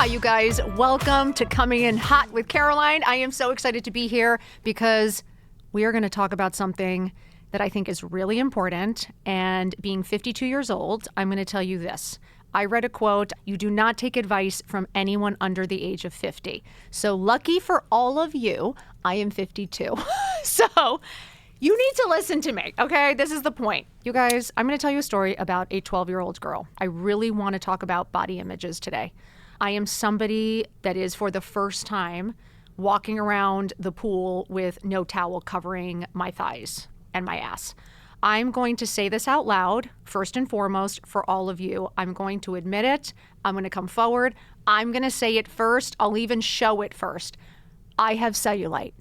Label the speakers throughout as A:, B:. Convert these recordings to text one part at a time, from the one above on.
A: Hi, you guys. Welcome to Coming in Hot with Caroline. I am so excited to be here because we are going to talk about something that I think is really important. And being 52 years old, I'm going to tell you this. I read a quote, you do not take advice from anyone under the age of 50. So lucky for all of you, I am 52. So you need to listen to me, okay? This is the point. You guys, I'm going to tell you a story about a 12-year-old girl. I really want to talk about body images today. I am somebody that is, for the first time, walking around the pool with no towel covering my thighs and my ass. I'm going to say this out loud, first and foremost, for all of you. I'm going to admit it. I'm going to come forward. I'm going to say it first. I'll even show it first. I have cellulite.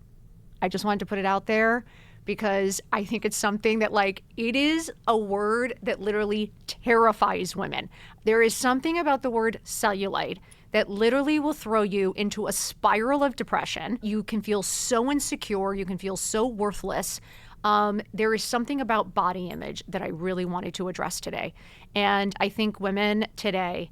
A: I just wanted to put it out there because I think it's something that, it is a word that literally terrifies women. There is something about the word cellulite that literally will throw you into a spiral of depression. You can feel so insecure. You can feel so worthless. There is something about body image that I really wanted to address today. And I think women today,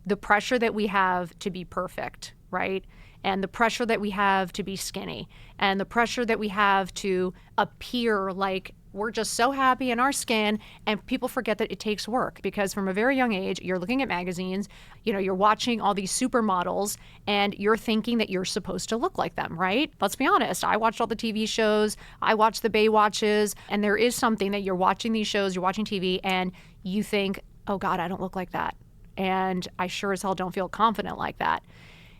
A: the pressure that we have to be perfect, right? And the pressure that we have to be skinny, and the pressure that we have to appear like we're just so happy in our skin, and people forget that it takes work, because from a very young age, you're looking at magazines, you're watching all these supermodels, and you're thinking that you're supposed to look like them, right? Let's be honest. I watched all the TV shows, I watched the Baywatches, and there is something that you're watching these shows, you're watching TV, and you think, oh God, I don't look like that. And I sure as hell don't feel confident like that.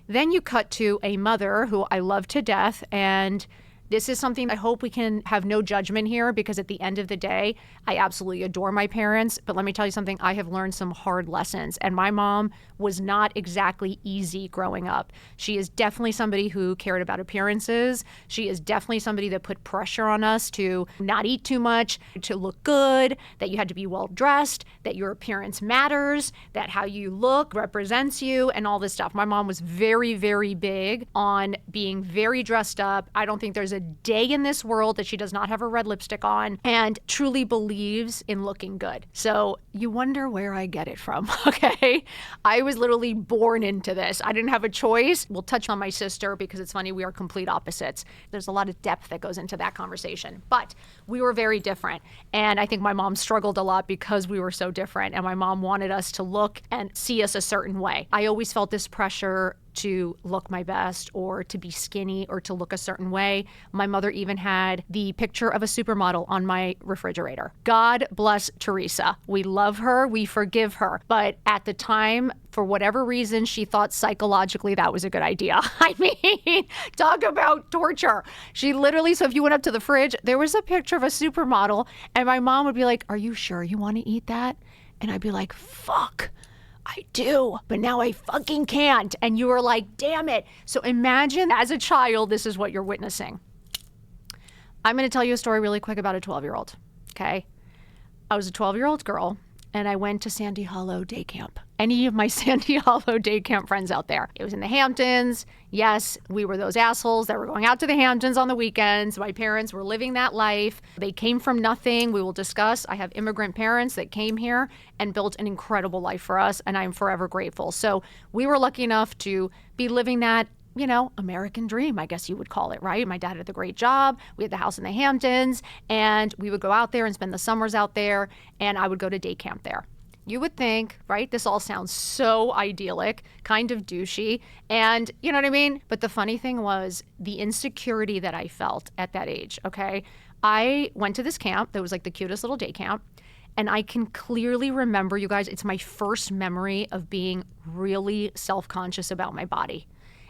A: Then you cut to a mother who I love to death, and this is something I hope we can have no judgment here, because at the end of the day, I absolutely adore my parents. But let me tell you something, I have learned some hard lessons. And my mom was not exactly easy growing up. She is definitely somebody who cared about appearances. She is definitely somebody that put pressure on us to not eat too much, to look good, that you had to be well dressed, that your appearance matters, that how you look represents you, and all this stuff. My mom was very, very big on being very dressed up. I don't think there's a day in this world that she does not have her red lipstick on, and truly believes in looking good. So you wonder where I get it from, okay? I was literally born into this. I didn't have a choice. We'll touch on my sister because it's funny, we are complete opposites. There's a lot of depth that goes into that conversation, but we were very different. And I think my mom struggled a lot because we were so different, and my mom wanted us to look and see us a certain way. I always felt this pressure to look my best, or to be skinny, or to look a certain way. My mother even had the picture of a supermodel on my refrigerator. God bless Teresa. We love her, we forgive her. But at the time, for whatever reason, she thought psychologically that was a good idea. I mean, talk about torture. She literally, so if you went up to the fridge, there was a picture of a supermodel, and my mom would be like, are you sure you want to eat that? And I'd be like, fuck. I do, but now I fucking can't. And you were like, damn it. So imagine as a child, this is what you're witnessing. I'm going to tell you a story really quick about a 12-year-old, okay? I was a 12-year-old girl, and I went to Sandy Hollow Day Camp. Any of my Sandy Hollow Day Camp friends out there? It was in the Hamptons. Yes, we were those assholes that were going out to the Hamptons on the weekends. My parents were living that life. They came from nothing. We will discuss. I have immigrant parents that came here and built an incredible life for us, and I'm forever grateful. So we were lucky enough to be living that, American dream, I guess you would call it, right? My dad had a great job. We had the house in the Hamptons, and we would go out there and spend the summers out there, and I would go to day camp there. You would think, right, this all sounds so idyllic, kind of douchey, and you know what I mean? But the funny thing was the insecurity that I felt at that age, okay? I went to this camp that was like the cutest little day camp, and I can clearly remember, you guys, it's my first memory of being really self-conscious about my body,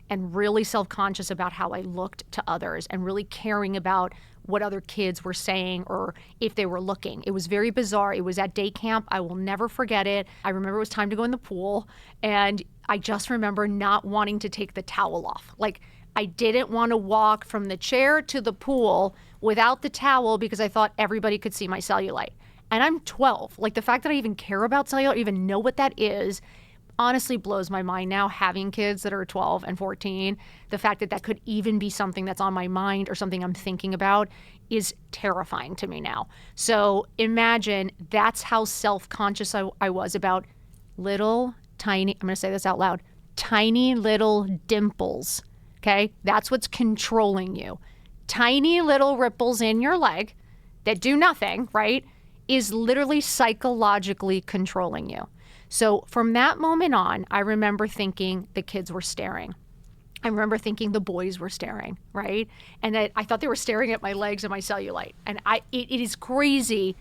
A: and really self-conscious about how I looked to others, and really caring about what other kids were saying or if they were looking. It was very bizarre. It was at day camp. I will never forget it. I remember it was time to go in the pool, and I just remember not wanting to take the towel off. Like, I didn't want to walk from the chair to the pool without the towel because I thought everybody could see my cellulite. And I'm 12. Like, the fact that I even care about cellulite, even know what that is, honestly blows my mind now, having kids that are 12 and 14. The fact that that could even be something that's on my mind or something I'm thinking about is terrifying to me now. So imagine that's how self-conscious I was about little, tiny, I'm going to say this out loud, tiny little dimples, okay? That's what's controlling you. Tiny little ripples in your leg that do nothing, right, is literally psychologically controlling you. So from that moment on, I remember thinking the kids were staring. I remember thinking the boys were staring, right? And that I thought they were staring at my legs and my cellulite. And it is crazy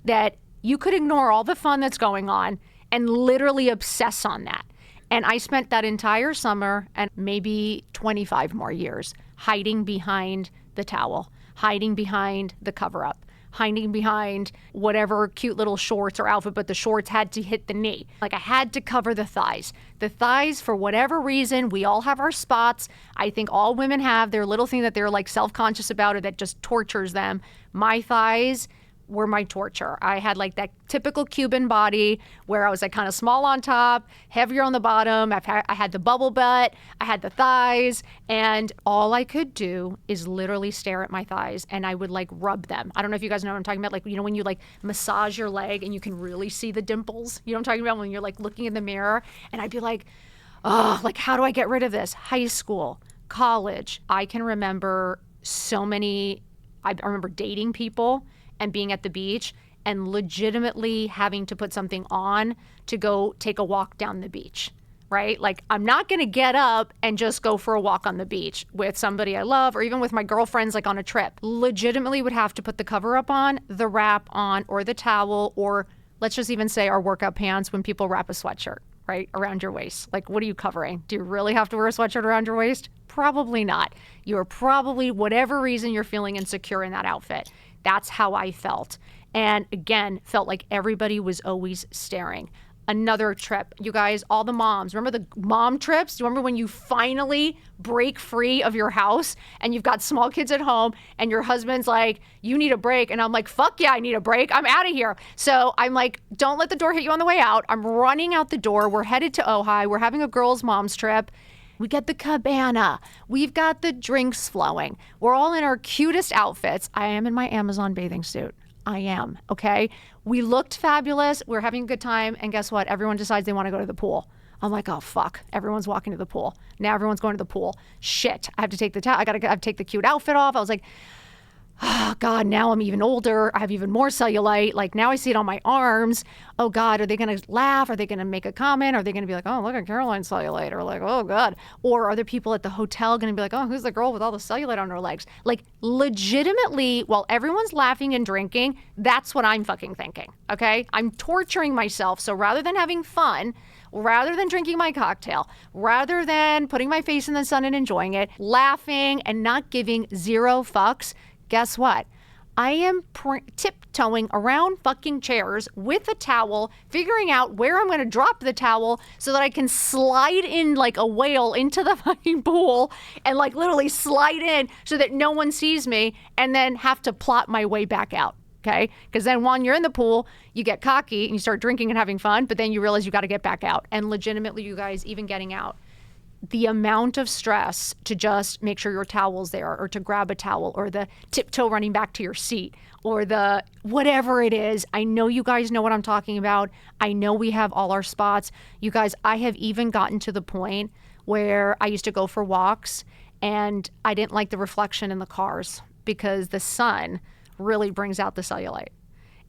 A: that you could ignore all the fun that's going on and literally obsess on that. And I spent that entire summer and maybe 25 more years hiding behind the towel, hiding behind the cover-up, hiding behind whatever cute little shorts or outfit, but the shorts had to hit the knee. Like I had to cover the thighs. The thighs, for whatever reason, we all have our spots. I think all women have their little thing that they're like self-conscious about or that just tortures them. My thighs were my torture. I had like that typical Cuban body where I was like kind of small on top, heavier on the bottom. I had the bubble butt, I had the thighs, and all I could do is literally stare at my thighs and I would like rub them. I don't know if you guys know what I'm talking about. Like, you know, when you like massage your leg and you can really see the dimples, you know what I'm talking about? When you're like looking in the mirror, and I'd be like, oh, like how do I get rid of this? High school, college. I can remember so many, I remember dating people and being at the beach and legitimately having to put something on to go take a walk down the beach, right? Like I'm not gonna get up and just go for a walk on the beach with somebody I love or even with my girlfriends like on a trip. Legitimately would have to put the cover up on, the wrap on, or the towel, or let's just even say our workout pants when people wrap a sweatshirt, right, around your waist. Like what are you covering? Do you really have to wear a sweatshirt around your waist? Probably not. You are probably, whatever reason you're feeling insecure in that outfit. That's how I felt. And again, felt like everybody was always staring. Another trip, you guys, all the moms, remember the mom trips? Do you remember when you finally break free of your house and you've got small kids at home and your husband's like, you need a break. And I'm like, fuck yeah, I need a break. I'm out of here. So I'm like, don't let the door hit you on the way out. I'm running out the door. We're headed to Ojai. We're having a girls' moms trip. We get the cabana. We've got the drinks flowing. We're all in our cutest outfits. I am in my Amazon bathing suit. I am, okay? We looked fabulous. We're having a good time. And guess what? Everyone decides they want to go to the pool. I'm like, oh, fuck. Everyone's walking to the pool. Now everyone's going to the pool. Shit. I have to take the I have to take the cute outfit off. I was like, oh, God, now I'm even older. I have even more cellulite. Like, now I see it on my arms. Oh, God, are they going to laugh? Are they going to make a comment? Are they going to be like, oh, look at Caroline's cellulite? Or like, oh, God. Or are there people at the hotel going to be like, oh, who's the girl with all the cellulite on her legs? Like, legitimately, while everyone's laughing and drinking, that's what I'm fucking thinking, okay? I'm torturing myself. So rather than having fun, rather than drinking my cocktail, rather than putting my face in the sun and enjoying it, laughing and not giving zero fucks, guess what? I am tiptoeing around fucking chairs with a towel, figuring out where I'm going to drop the towel so that I can slide in like a whale into the fucking pool and like literally slide in so that no one sees me and then have to plot my way back out. Okay? Because then when you're in the pool, you get cocky and you start drinking and having fun, but then you realize you got to get back out. And legitimately, you guys, even getting out, the amount of stress to just make sure your towel's there or to grab a towel or the tiptoe running back to your seat or the whatever it is. I know you guys know what I'm talking about. I know we have all our spots. You guys, I have even gotten to the point where I used to go for walks and I didn't like the reflection in the cars because the sun really brings out the cellulite.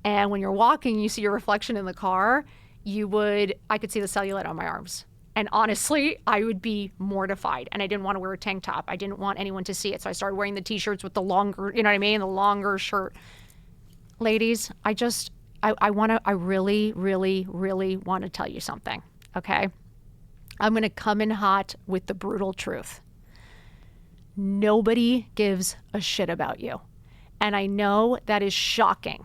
A: And when you're walking, you see your reflection in the car, I could see the cellulite on my arms. And honestly, I would be mortified. And I didn't want to wear a tank top. I didn't want anyone to see it. So I started wearing the t-shirts with the longer, you know what I mean? The longer shirt. Ladies, I really, really, really want to tell you something, okay? I'm going to come in hot with the brutal truth. Nobody gives a shit about you. And I know that is shocking.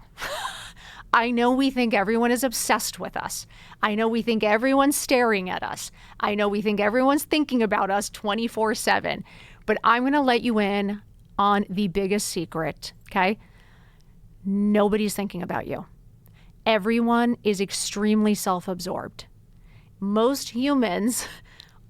A: I know we think everyone is obsessed with us. I know we think everyone's staring at us. I know we think everyone's thinking about us 24/7. But I'm going to let you in on the biggest secret, okay? Nobody's thinking about you. Everyone is extremely self-absorbed. Most humans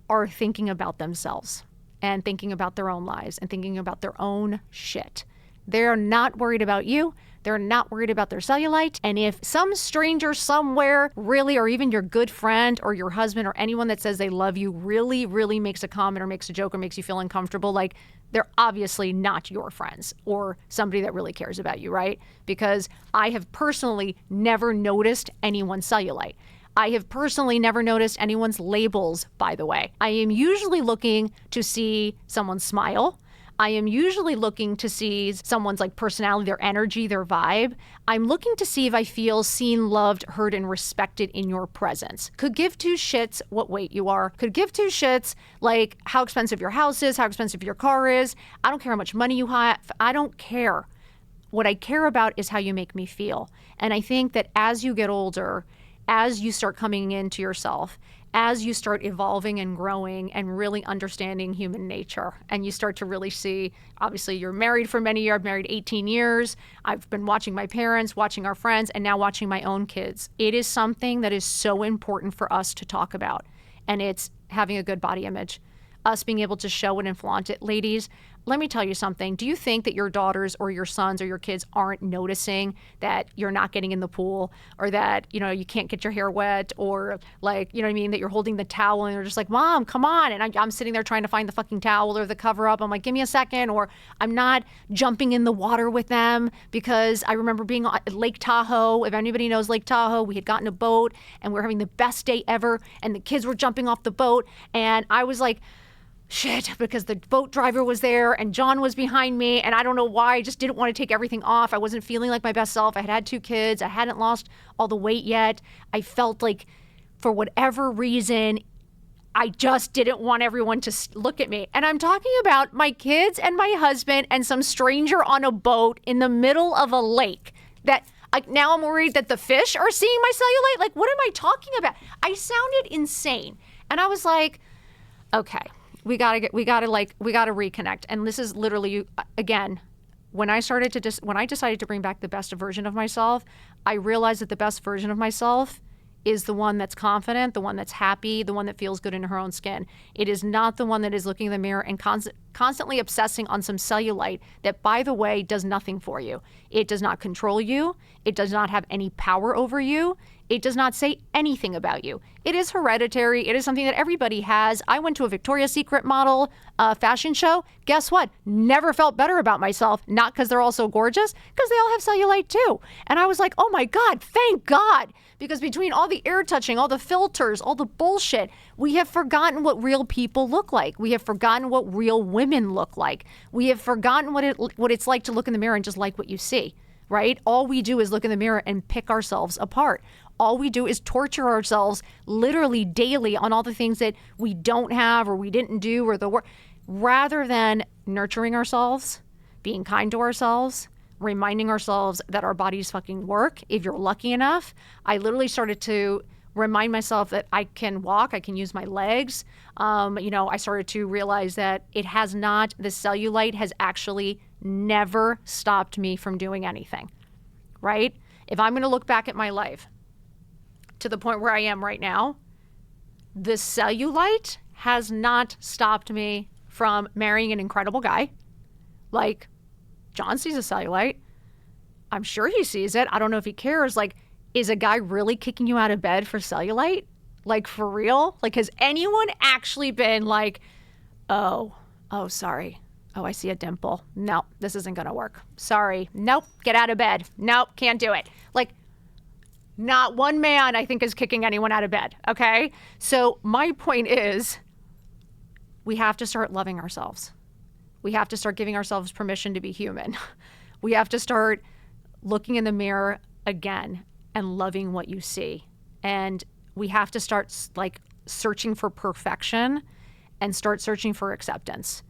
A: are thinking about themselves and thinking about their own lives and thinking about their own shit. They're not worried about you. They're not worried about their cellulite. And if some stranger somewhere really, or even your good friend or your husband or anyone that says they love you really, really makes a comment or makes a joke or makes you feel uncomfortable, like they're obviously not your friends or somebody that really cares about you, right? Because I have personally never noticed anyone's cellulite. I have personally never noticed anyone's labels, by the way. I am usually looking to see someone smile. I am usually looking to see someone's like personality, their energy, their vibe. I'm looking to see if I feel seen, loved, heard, and respected in your presence. Could give two shits what weight you are. Could give two shits like how expensive your house is, how expensive your car is. I don't care how much money you have. I don't care. What I care about is how you make me feel. And I think that as you get older, as you start coming into yourself, as you start evolving and growing and really understanding human nature, and you start to really see, obviously you're married for many years, I've married 18 years, I've been watching my parents, watching our friends, and now watching my own kids. It is something that is so important for us to talk about, and it's having a good body image, us being able to show it and flaunt it. Ladies, let me tell you something. Do you think that your daughters or your sons or your kids aren't noticing that you're not getting in the pool, or that, you know, you can't get your hair wet, or like, you know what I mean, that you're holding the towel and they're just like, Mom, come on. And I'm sitting there trying to find the fucking towel or the cover up. I'm like, give me a second. Or I'm not jumping in the water with them, because I remember being at Lake Tahoe. If anybody knows Lake Tahoe, we had gotten a boat and we were having the best day ever. And the kids were jumping off the boat. And I was like, shit, because the boat driver was there and John was behind me, and I don't know why, I just didn't want to take everything off. I wasn't feeling like my best self. I had two kids. I hadn't lost all the weight yet. I felt like, for whatever reason, I just didn't want everyone to look at me. And I'm talking about my kids and my husband and some stranger on a boat in the middle of a lake that now I'm worried that the fish are seeing my cellulite. Like, what am I talking about? I sounded insane. And I was like, okay. We gotta reconnect. And this is literally, again, when I decided to bring back the best version of myself, I realized that the best version of myself is the one that's confident, the one that's happy, the one that feels good in her own skin. It is not the one that is looking in the mirror and constantly obsessing on some cellulite that, by the way, does nothing for you. It does not control you. It does not have any power over you. It does not say anything about you. It is hereditary. It is something that everybody has. I went to a Victoria's Secret model fashion show. Guess what? Never felt better about myself. Not because they're all so gorgeous, because they all have cellulite too. And I was like, oh my God, thank God. Because between all the air touching, all the filters, all the bullshit, we have forgotten what real people look like. We have forgotten what real women look like. We have forgotten what it's like to look in the mirror and just like what you see, right? All we do is look in the mirror and pick ourselves apart. All we do is torture ourselves literally daily on all the things that we don't have or we didn't do, or the work, rather than nurturing ourselves, being kind to ourselves, reminding ourselves that our bodies fucking work. If you're lucky enough, I literally started to remind myself that I can walk, I can use my legs. I started to realize that the cellulite has actually never stopped me from doing anything, right? If I'm going to look back at my life to the point where I am right now, the cellulite has not stopped me from marrying an incredible guy. Like, John sees a cellulite. I'm sure he sees it. I don't know if he cares. Like, is a guy really kicking you out of bed for cellulite? Like, for real? Like, has anyone actually been like, oh, sorry. Oh, I see a dimple. No, this isn't going to work. Sorry. Nope. Get out of bed. Nope. Can't do it. Like, not one man, I think, is kicking anyone out of bed. Okay. So my point is, we have to start loving ourselves. We have to start giving ourselves permission to be human. We have to start looking in the mirror again and loving what you see. And we have to start like searching for perfection and start searching for acceptance.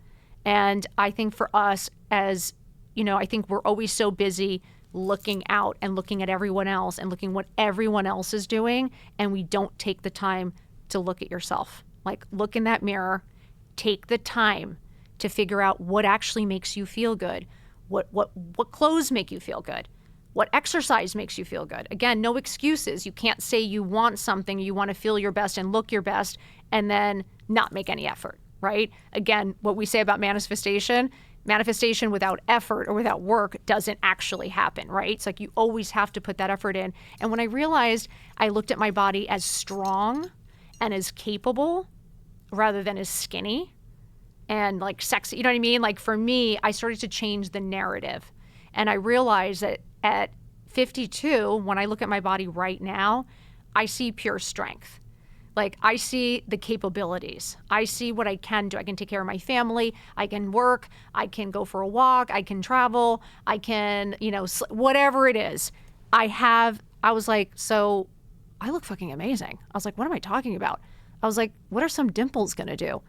A: And I think for us, as you know, I think we're always so busy looking out and looking at everyone else and looking what everyone else is doing, and we don't take the time to look at yourself. Like, look in that mirror, take the time to figure out what actually makes you feel good. What clothes make you feel good? What exercise makes you feel good? Again, no excuses. You can't say you want something, you want to feel your best and look your best, and then not make any effort, right? Again, what we say about manifestation, Manifestation without effort or without work doesn't actually happen, right? It's like you always have to put that effort in. And when I realized I looked at my body as strong and as capable rather than as skinny and like sexy, you know what I mean? Like for me, I started to change the narrative. And I realized that at 52, when I look at my body right now, I see pure strength. Like I see the capabilities. I see what I can do. I can take care of my family. I can work. I can go for a walk. I can travel. I can, whatever it is. I was like, so I look fucking amazing. I was like, what am I talking about? I was like, what are some dimples going to do?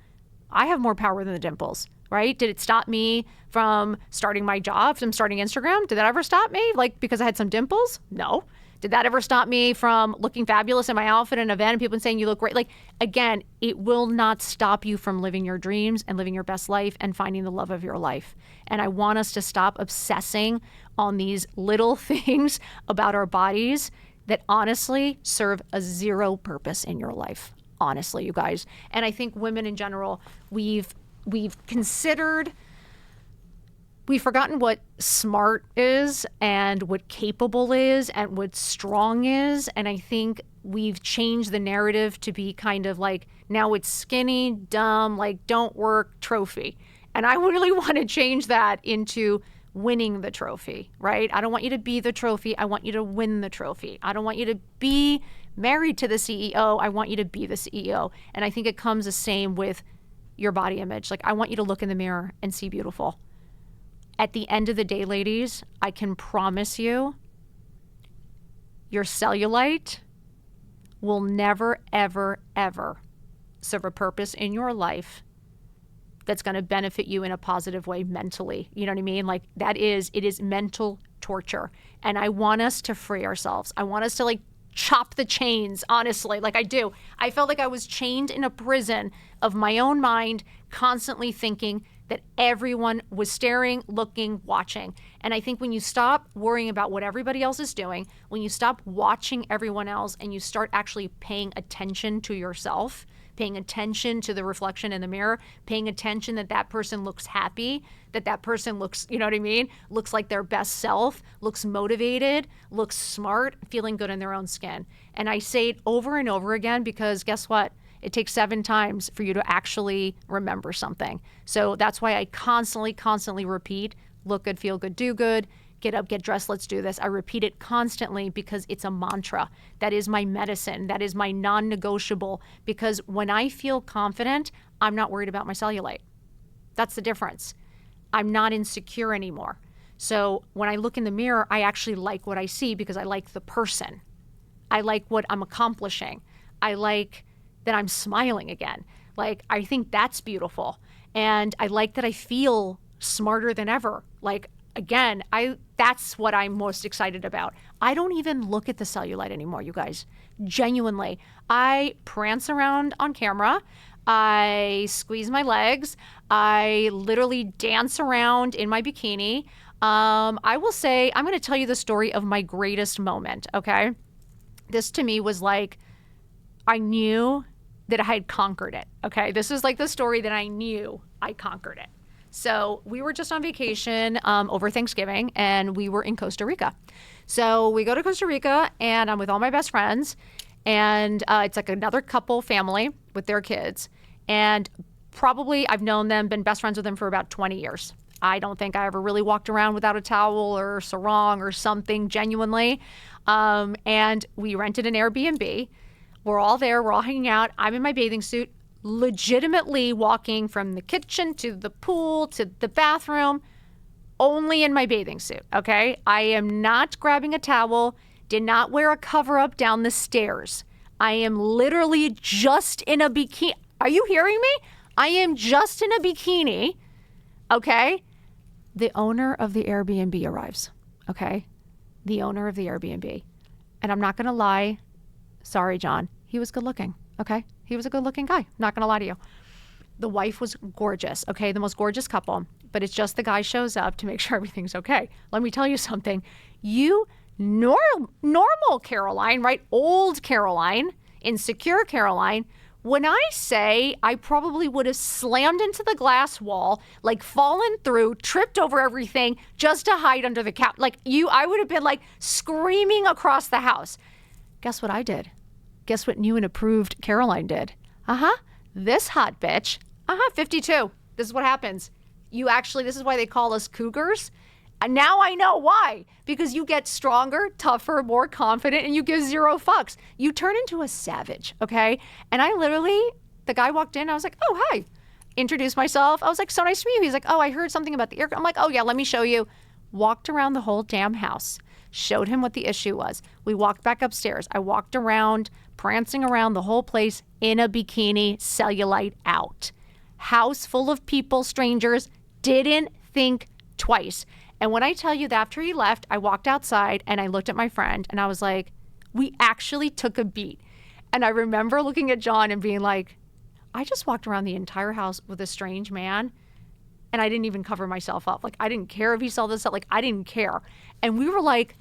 A: I have more power than the dimples, right? Did it stop me from starting my job, from starting Instagram? Did that ever stop me? Like because I had some dimples? No. Did that ever stop me from looking fabulous in my outfit in an event and people saying you look great? Like, again, it will not stop you from living your dreams and living your best life and finding the love of your life. And I want us to stop obsessing on these little things about our bodies that honestly serve a zero purpose in your life. Honestly, you guys. And I think women in general, we've forgotten what smart is and what capable is and what strong is. And I think we've changed the narrative to be kind of like, now it's skinny, dumb, like don't work, trophy. And I really want to change that into winning the trophy, right? I don't want you to be the trophy. I want you to win the trophy. I don't want you to be married to the CEO. I want you to be the CEO. And I think it comes the same with your body image. Like I want you to look in the mirror and see beautiful. At the end of the day, ladies, I can promise you, your cellulite will never, ever, ever serve a purpose in your life that's going to benefit you in a positive way mentally. You know what I mean? Like it is mental torture. And I want us to free ourselves. I want us to like chop the chains, honestly, like I do. I felt like I was chained in a prison of my own mind, constantly thinking that everyone was staring, looking, watching. And I think when you stop worrying about what everybody else is doing, when you stop watching everyone else and you start actually paying attention to yourself, paying attention to the reflection in the mirror, paying attention that that person looks happy, that person looks, you know what I mean, looks like their best self, looks motivated, looks smart, feeling good in their own skin. And I say it over and over again because guess what? It takes 7 times for you to actually remember something. So that's why I constantly repeat, look good, feel good, do good, get up, get dressed, let's do this. I repeat it constantly because it's a mantra. That is my medicine. That is my non-negotiable. Because when I feel confident, I'm not worried about my cellulite. That's the difference. I'm not insecure anymore. So when I look in the mirror, I actually like what I see because I like the person. I like what I'm accomplishing. I like that I'm smiling again. Like, I think that's beautiful. And I like that I feel smarter than ever. Like, again, that's what I'm most excited about. I don't even look at the cellulite anymore, you guys. Genuinely. I prance around on camera. I squeeze my legs. I literally dance around in my bikini. I will say, I'm going to tell you the story of my greatest moment, okay? This to me was like, I knew that I had conquered it, okay? This is like the story that I knew I conquered it. So we were just on vacation over Thanksgiving, and we were in Costa Rica. So we go to Costa Rica, and I'm with all my best friends, and it's like another couple family with their kids. And probably I've known them, been best friends with them for about 20 years. I don't think I ever really walked around without a towel or sarong or something genuinely. And we rented an Airbnb. We're all there. We're all hanging out. I'm in my bathing suit, legitimately walking from the kitchen to the pool to the bathroom, only in my bathing suit, okay? I am not grabbing a towel, did not wear a cover-up down the stairs. I am literally just in a bikini. Are you hearing me? I am just in a bikini, okay? The owner of the Airbnb arrives, okay? The owner of the Airbnb. And I'm not going to lie. Sorry, John. He was good looking, okay? He was a good looking guy. Not going to lie to you. The wife was gorgeous, okay? The most gorgeous couple. But it's just the guy shows up to make sure everything's okay. Let me tell you something. You normal Caroline, right? Old Caroline, insecure Caroline, When I say I probably would have slammed into the glass wall, like fallen through, tripped over everything just to hide under the couch. Like I would have been like screaming across the house. Guess what I did? Guess what new and approved Caroline did? This hot bitch. 52. This is what happens. This is why they call us cougars. And now I know why. Because you get stronger, tougher, more confident, and you give zero fucks. You turn into a savage, okay? And the guy walked in, I was like, oh, hi. Introduced myself. I was like, so nice to meet you. He's like, oh, I heard something about the ear. I'm like, oh, yeah, let me show you. Walked around the whole damn house. Showed him what the issue was. We walked back upstairs. I walked around, prancing around the whole place in a bikini, cellulite out. House full of people, strangers, didn't think twice. And when I tell you that after he left, I walked outside and I looked at my friend and I was like, we actually took a beat. And I remember looking at John and being like, I just walked around the entire house with a strange man and I didn't even cover myself up. Like, I didn't care if he saw this. Like, I didn't care. And we were like,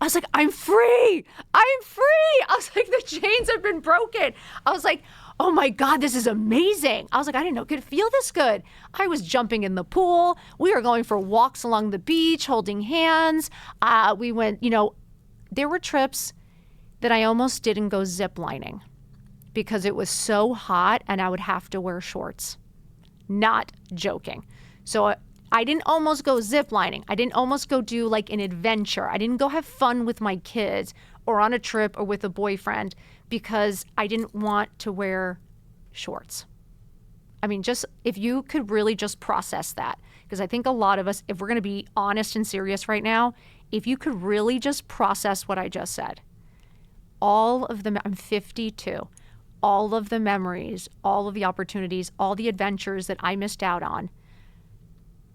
A: I was like, I'm free. I'm free. I was like, the chains have been broken. I was like, oh my God, this is amazing. I was like, I didn't know it could feel this good. I was jumping in the pool. We were going for walks along the beach, holding hands. We went, there were trips that I almost didn't go zip lining because it was so hot and I would have to wear shorts. Not joking. So I didn't almost go zip lining. I didn't almost go do like an adventure. I didn't go have fun with my kids or on a trip or with a boyfriend because I didn't want to wear shorts. I mean, just if you could really just process that, because I think a lot of us, if we're going to be honest and serious right now, if you could really just process what I just said, I'm 52, all of the memories, all of the opportunities, all the adventures that I missed out on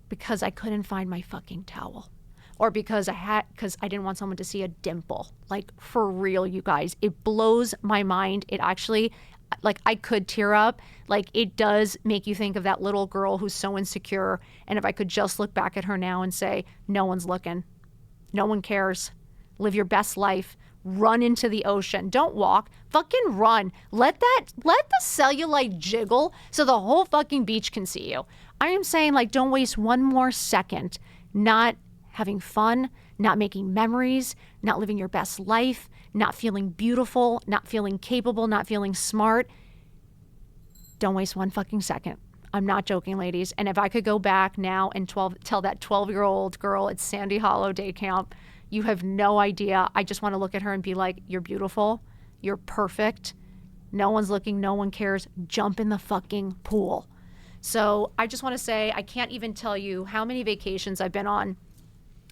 A: because I couldn't find my fucking towel. Or because I didn't want someone to see a dimple. Like, for real, you guys. It blows my mind. It actually, like, I could tear up. Like, it does make you think of that little girl who's so insecure. And if I could just look back at her now and say, no one's looking. No one cares. Live your best life. Run into the ocean. Don't walk. Fucking run. Let the cellulite jiggle so the whole fucking beach can see you. I am saying, like, don't waste one more second not having fun, not making memories, not living your best life, not feeling beautiful, not feeling capable, not feeling smart. Don't waste one fucking second. I'm not joking, ladies. And if I could go back now and tell that 12-year-old girl at Sandy Hollow Day Camp, you have no idea. I just want to look at her and be like, you're beautiful. You're perfect. No one's looking. No one cares. Jump in the fucking pool. So I just want to say, I can't even tell you how many vacations I've been on,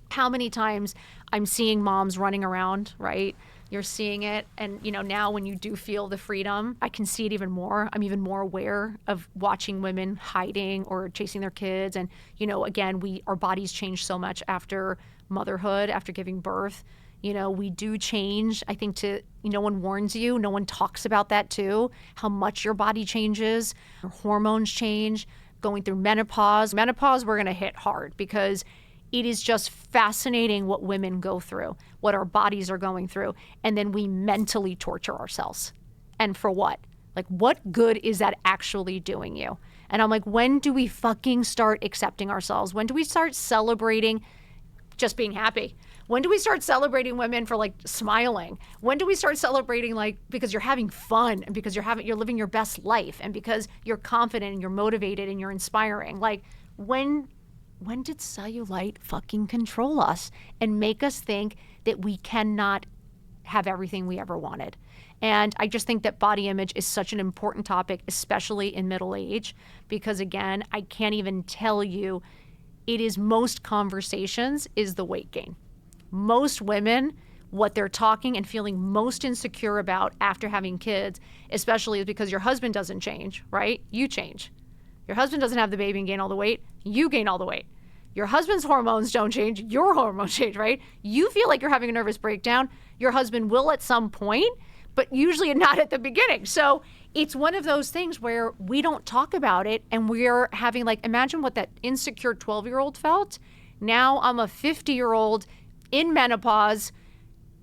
A: how many times I'm seeing moms running around, right? You're seeing it. And, now when you do feel the freedom, I can see it even more. I'm even more aware of watching women hiding or chasing their kids. And, again, our bodies change so much after motherhood, after giving birth. We do change. I think no one warns you. No one talks about that too, how much your body changes, your hormones change, going through menopause. Menopause, we're going to hit hard because it is just fascinating what women go through, what our bodies are going through. And then we mentally torture ourselves. And for what? Like, what good is that actually doing you? And I'm like, when do we fucking start accepting ourselves? When do we start celebrating just being happy? When do we start celebrating women for like smiling? When do we start celebrating like because you're having fun and because you're living your best life and because you're confident and you're motivated and you're inspiring? Like, when did cellulite fucking control us and make us think that we cannot have everything we ever wanted? And I just think that body image is such an important topic, especially in middle age, because again, I can't even tell you, it is most conversations is the weight gain. Most women, what they're talking and feeling most insecure about after having kids, especially is because your husband doesn't change, right? You change. Your husband doesn't have the baby and gain all the weight. You gain all the weight. Your husband's hormones don't change. Your hormones change, right? You feel like you're having a nervous breakdown. Your husband will at some point, but usually not at the beginning. So it's one of those things where we don't talk about it and we're having like, imagine what that insecure 12-year-old felt. Now I'm a 50-year-old in menopause.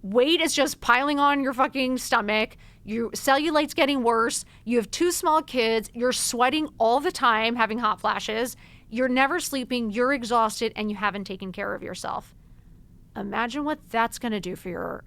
A: Weight is just piling on your fucking stomach. Your cellulite's getting worse. You have 2 small kids. You're sweating all the time, having hot flashes. You're never sleeping. You're exhausted, and you haven't taken care of yourself. Imagine what that's going to do for your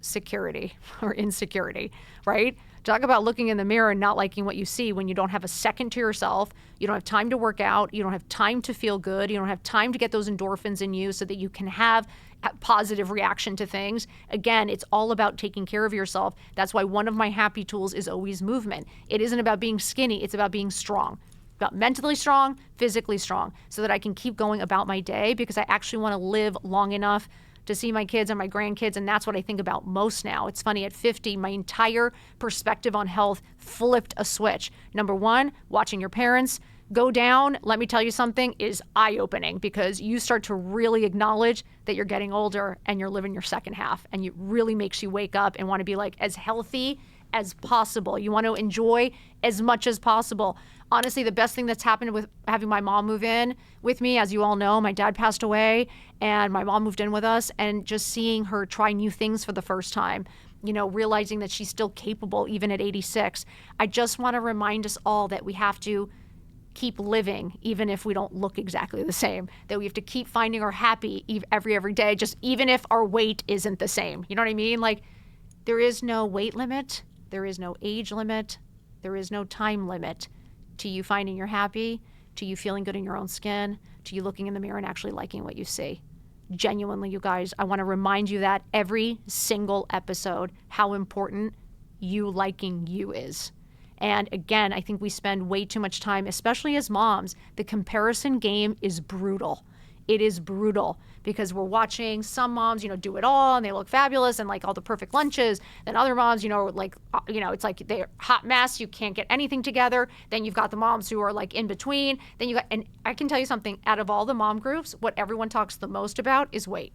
A: security or insecurity, right? Talk about looking in the mirror and not liking what you see when you don't have a second to yourself. You don't have time to work out. You don't have time to feel good. You don't have time to get those endorphins in you so that you can have a positive reaction to things. Again, it's all about taking care of yourself. That's why one of my happy tools is always movement. It isn't about being skinny. It's about being strong. About mentally strong, physically strong, so that I can keep going about my day, because I actually want to live long enough to see my kids and my grandkids, and that's what I think about most now. It's funny, at 50, my entire perspective on health flipped a switch. Number one, watching your parents go down, let me tell you something, is eye-opening, because you start to really acknowledge that you're getting older and you're living your second half, and it really makes you wake up and want to be like as healthy as possible. You want to enjoy as much as possible. Honestly, the best thing that's happened with having my mom move in with me, as you all know, my dad passed away and my mom moved in with us, and just seeing her try new things for the first time, you know, realizing that she's still capable even at 86. I just want to remind us all that we have to keep living, even if we don't look exactly the same, that we have to keep finding our happy every day, just even if our weight isn't the same. You know what I mean? Like, there is no weight limit. There is no age limit. There is no time limit to you finding you're happy, to you feeling good in your own skin, to you looking in the mirror and actually liking what you see. Genuinely, you guys, I want to remind you that every single episode, how important you liking you is. And again, I think we spend way too much time, especially as moms. The comparison game is brutal. It is brutal, because we're watching some moms, you know, do it all and they look fabulous and like all the perfect lunches. Then other moms, you know, like, you know, it's like they're hot mess. You can't get anything together. Then you've got the moms who are like in between. Then you got, and I can tell you something, out of all the mom groups, what everyone talks the most about is weight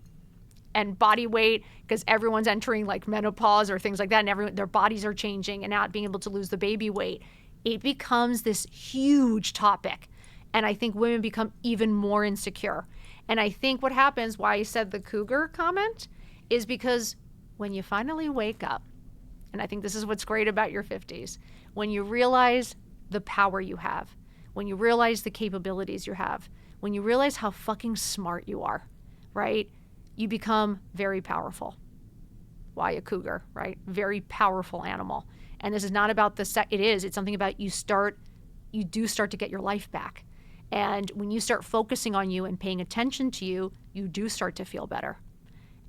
A: and body weight, because everyone's entering like menopause or things like that, and everyone, their bodies are changing and not being able to lose the baby weight. It becomes this huge topic. And I think women become even more insecure. And I think what happens, why I said the cougar comment, is because when you finally wake up, and I think this is what's great about your 50s, when you realize the power you have, when you realize the capabilities you have, when you realize how fucking smart you are, right? You become very powerful. Why a cougar, right? Very powerful animal. And this is not about the it is. It's something about you do start to get your life back. And when you start focusing on you and paying attention to you, you do start to feel better.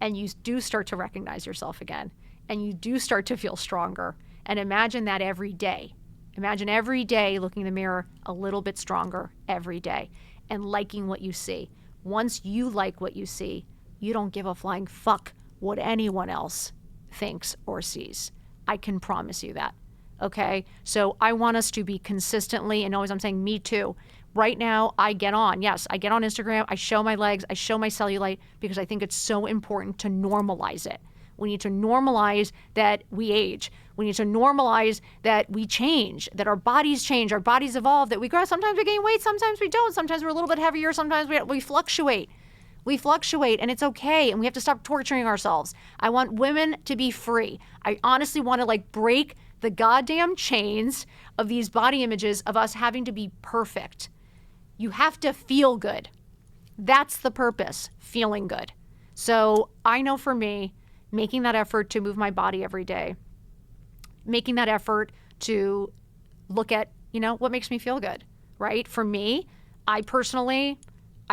A: And you do start to recognize yourself again. And you do start to feel stronger. And imagine that every day. Imagine every day looking in the mirror a little bit stronger every day and liking what you see. Once you like what you see, you don't give a flying fuck what anyone else thinks or sees. I can promise you that. Okay? So I want us to be consistently, and always I'm saying me too. Right now, I get on Instagram, I show my legs, I show my cellulite, because I think it's so important to normalize it. We need to normalize that we age. We need to normalize that we change, that our bodies change, our bodies evolve, that we grow. Sometimes we gain weight, sometimes we don't. Sometimes we're a little bit heavier, sometimes we fluctuate. We fluctuate, and it's okay, and we have to stop torturing ourselves. I want women to be free. I honestly want to like break the goddamn chains of these body images of us having to be perfect. You have to feel good. That's the purpose, feeling good. So I know for me, making that effort to move my body every day, making that effort to look at, you know, what makes me feel good, right? For me, I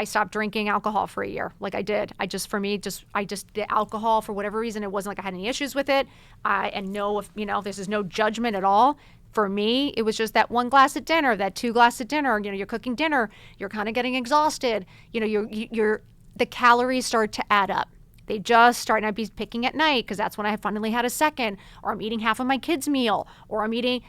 A: stopped drinking alcohol for a year. Like I did. The alcohol, for whatever reason, it wasn't like I had any issues with it. This is no judgment at all. For me, it was just that one glass at dinner, that 2 glasses at dinner. You know, you're cooking dinner, you're kind of getting exhausted. You know, the calories start to add up. They just start, and I'd be picking at night because that's when I finally had a second, or I'm eating half of my kid's meal, or I'm eating.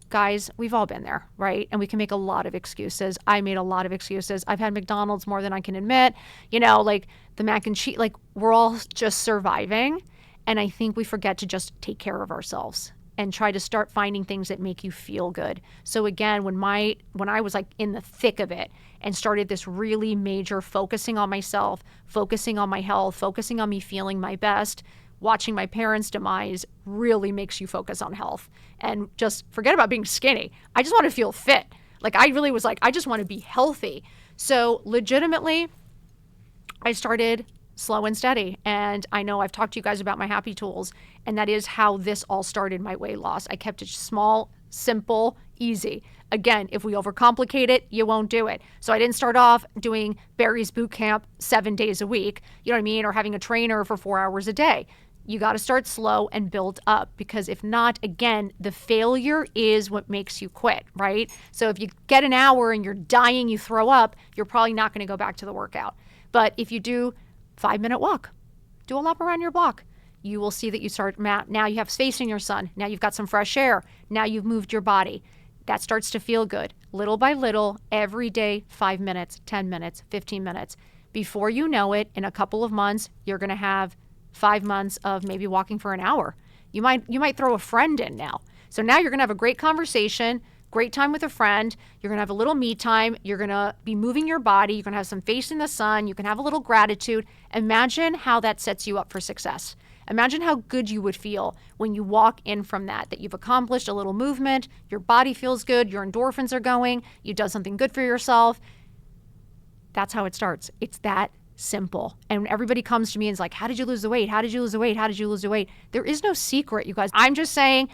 A: Guys, we've all been there, right? And we can make a lot of excuses. I made a lot of excuses. I've had McDonald's more than I can admit. You know, like the mac and cheese, like we're all just surviving. And I think we forget to just take care of ourselves and try to start finding things that make you feel good. So again, when I was like in the thick of it and started this really major focusing on myself, focusing on my health, focusing on me feeling my best, watching my parents' demise really makes you focus on health and just forget about being skinny. I just want to feel fit. Like I really was like, I just want to be healthy. So legitimately, I started slow and steady. And I know I've talked to you guys about my happy tools, and that is how this all started my weight loss. I kept it small, simple, easy. Again, if we overcomplicate it, you won't do it. So I didn't start off doing Barry's boot camp 7 days a week, you know what I mean? Or having a trainer for 4 hours a day. You got to start slow and build up, because if not, again, the failure is what makes you quit, right? So if you get an hour and you're dying, you throw up, you're probably not going to go back to the workout. But if you do 5-minute walk, do a lap around your block, you will see that you start, now you have space in your sun. Now you've got some fresh air. Now you've moved your body. That starts to feel good. Little by little, every day, 5 minutes, 10 minutes, 15 minutes. Before you know it, in a couple of months, you're going to have 5 months of maybe walking for an hour. You might throw a friend in now. So now you're going to have a great conversation, great time with a friend. You're going to have a little me time. You're going to be moving your body. You're going to have some face in the sun. You can have a little gratitude. Imagine how that sets you up for success. Imagine how good you would feel when you walk in from that you've accomplished a little movement, your body feels good, your endorphins are going, you've done something good for yourself. That's how it starts. It's that simple. And when everybody comes to me and is like, how did you lose the weight? How did you lose the weight? How did you lose the weight? There is no secret, you guys. I'm just saying,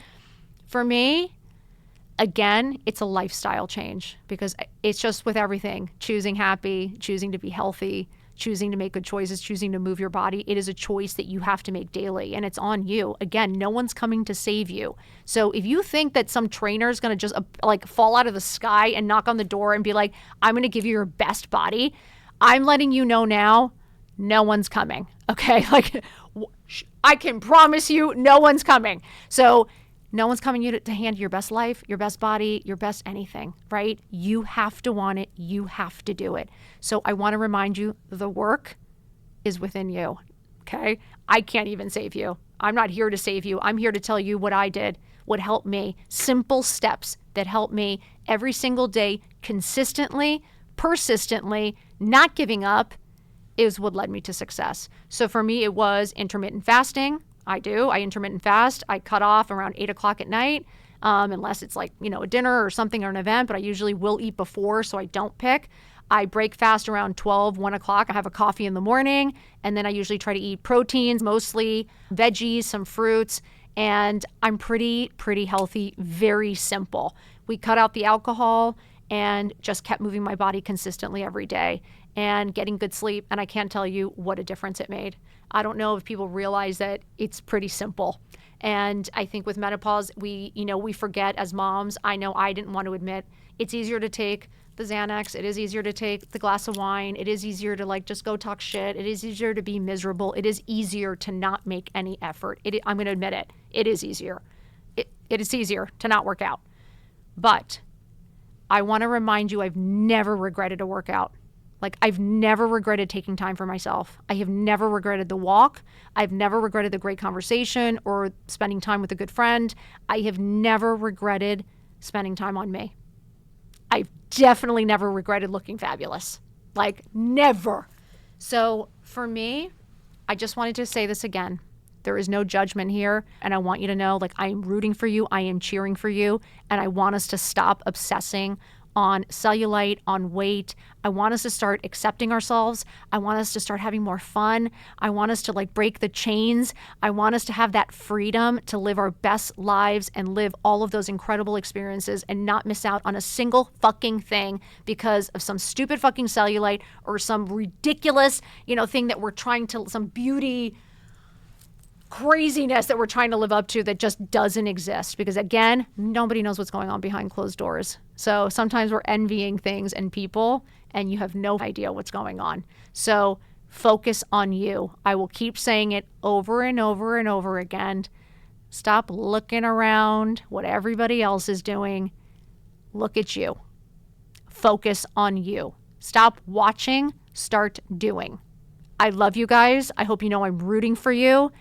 A: for me, again, it's a lifestyle change, because it's just with everything. Choosing happy, choosing to be healthy, choosing to make good choices, choosing to move your body. It is a choice that you have to make daily, and it's on you. Again, no one's coming to save you. So if you think that some trainer is going to just like fall out of the sky and knock on the door and be like, I'm going to give you your best body, I'm letting you know now, no one's coming. Okay. Like I can promise you, no one's coming. So no one's coming to hand you your best life, your best body, your best anything, right? You have to want it. You have to do it. So I want to remind you, the work is within you, okay? I can't even save you. I'm not here to save you. I'm here to tell you what I did, what helped me. Simple steps that help me every single day, consistently, persistently, not giving up, is what led me to success. So for me, it was intermittent fasting. I intermittent fast. I cut off around 8 o'clock at night, unless it's like, a dinner or something or an event, but I usually will eat before, so I don't pick. I break fast around 12, 1 o'clock. I have a coffee in the morning, and then I usually try to eat proteins, mostly veggies, some fruits, and I'm pretty healthy, very simple. We cut out the alcohol and just kept moving my body consistently every day and getting good sleep, and I can't tell you what a difference it made. I don't know if people realize that it's pretty simple. And I think with menopause, we forget as moms. I know I didn't want to admit, it's easier to take the Xanax. It is easier to take the glass of wine. It is easier to just go talk shit. It is easier to be miserable. It is easier to not make any effort. I'm going to admit it. It is easier. It is easier to not work out. But I want to remind you, I've never regretted a workout. I've never regretted taking time for myself. I have never regretted the walk. I've never regretted the great conversation or spending time with a good friend. I have never regretted spending time on me. I've definitely never regretted looking fabulous. Never. So for me, I just wanted to say this again. There is no judgment here. And I want you to know, I am rooting for you. I am cheering for you. And I want us to stop obsessing on cellulite, on weight. I want us to start accepting ourselves. I want us to start having more fun. I want us to break the chains. I want us to have that freedom to live our best lives and live all of those incredible experiences and not miss out on a single fucking thing because of some stupid fucking cellulite or some ridiculous, thing that we're trying to, some beauty craziness that we're trying to live up to that just doesn't exist, because again, nobody knows what's going on behind closed doors. So sometimes we're envying things and people and you have no idea what's going on. So focus on you. I will keep saying it over and over and over again. Stop looking around what everybody else is doing. Look at you. Focus on you. Stop watching, start doing. I love you guys. I hope you know I'm rooting for you.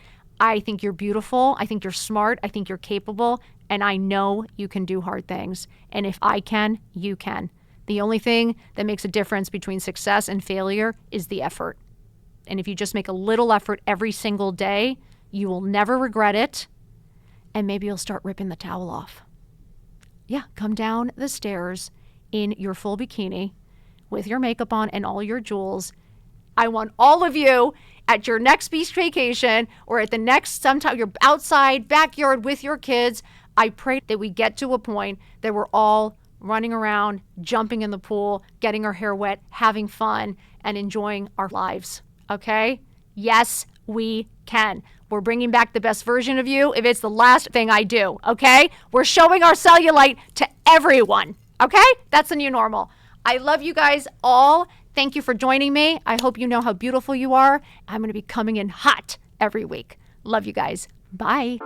A: I think you're beautiful. I think you're smart. I think you're capable. And I know you can do hard things. And if I can, you can. The only thing that makes a difference between success and failure is the effort. And if you just make a little effort every single day, You will never regret it. And maybe you'll start ripping the towel off. Yeah, come down the stairs in your full bikini with your makeup on and all your jewels. I want all of you at your next beach vacation or at the next sometime you're outside, backyard with your kids. I pray that we get to a point that we're all running around, jumping in the pool, getting our hair wet, having fun, and enjoying our lives. Okay? Yes, we can. We're bringing back the best version of you if it's the last thing I do. Okay? We're showing our cellulite to everyone. Okay? That's the new normal. I love you guys all. Thank you for joining me. I hope you know how beautiful you are. I'm going to be coming in hot every week. Love you guys. Bye.